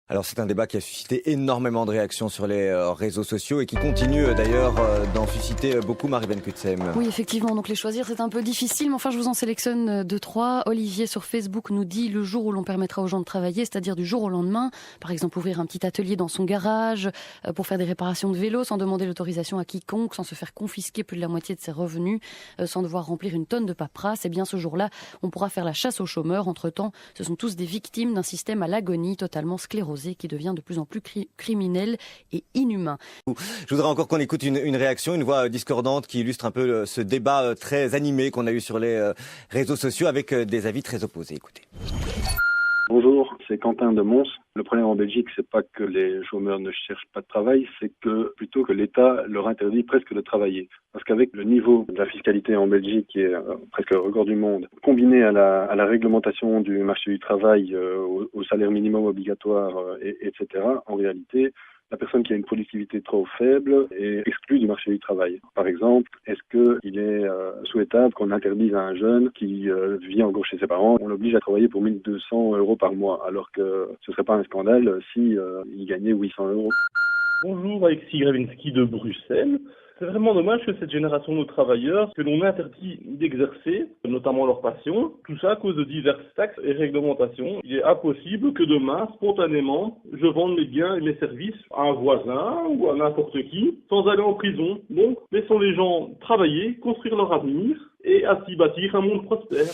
Alors c'est un débat qui a suscité énormément de réactions sur les réseaux sociaux et qui continue d'ailleurs d'en susciter beaucoup, Marie-Ben Kutsem. Oui, effectivement, donc les choisir c'est un peu difficile, mais enfin je vous en sélectionne deux, trois. Olivier sur Facebook nous dit le jour où l'on permettra aux gens de travailler, c'est-à-dire du jour au lendemain, par exemple ouvrir un petit atelier dans son garage pour faire des réparations de vélo sans demander l'autorisation à quiconque, sans se faire confisquer plus de la moitié de ses revenus, sans devoir remplir une tonne de paperasse, et bien ce jour-là on pourra faire la chasse aux chômeurs. Entre-temps, ce sont tous des victimes d'un système à l'agonie totalement sclérosé qui devient de plus en plus criminel et inhumain. Je voudrais encore qu'on écoute une réaction, une voix discordante qui illustre un peu ce débat très animé qu'on a eu sur les réseaux sociaux avec des avis très opposés. Écoutez. Bonjour, c'est Quentin de Mons. Le problème en Belgique, c'est pas que les chômeurs ne cherchent pas de travail, c'est que plutôt que l'État leur interdit presque de travailler. Parce qu'avec le niveau de la fiscalité en Belgique, qui est presque le record du monde, combiné à la réglementation du marché du travail, au salaire minimum obligatoire, etc., en réalité, la personne qui a une productivité trop faible est exclue du marché du travail. Par exemple, est-ce qu'il est souhaitable qu'on interdise à un jeune qui vit encore chez ses parents, on l'oblige à travailler pour 1 200 € par mois, alors que ce serait pas un scandale si il gagnait 800 €. Bonjour, Alexis Gravinsky de Bruxelles. C'est vraiment dommage que cette génération de travailleurs, que l'on interdit d'exercer, notamment leur passion, tout ça à cause de diverses taxes et réglementations. Il est impossible que demain, spontanément, je vende mes biens et mes services à un voisin ou à n'importe qui, sans aller en prison. Donc, laissons les gens travailler, construire leur avenir et ainsi bâtir un monde prospère.